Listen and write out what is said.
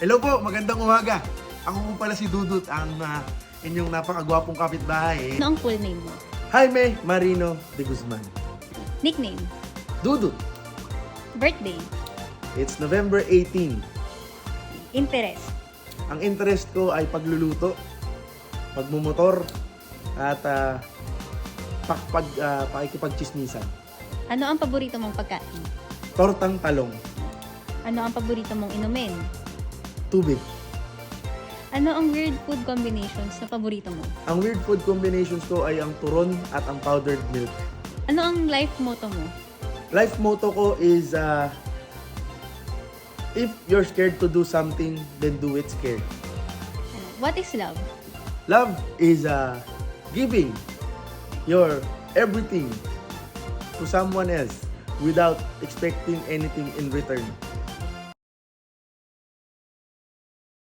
Hello po, magandang umaga. Ako po pala si Dudut, ang inyong napakagwapong kapitbahay. Ano ang full name mo? Jaime Marino de Guzman. Nickname? Dudut. Birthday? It's November 18. Interest? Ang interest ko ay pagluluto, pagmumotor, at pakikipagchismisan. Ano ang paborito mong pagkain? Tortang talong, Ano ang paborito mong inumin? tubig. Ano ang weird food combinations na paborito mo? Ang weird food combinations ko ay ang turon at ang powdered milk. Ano ang life motto mo? Life motto ko is, if you're scared to do something, then do it scared. What is love? Love is giving your everything to someone else without expecting anything in return.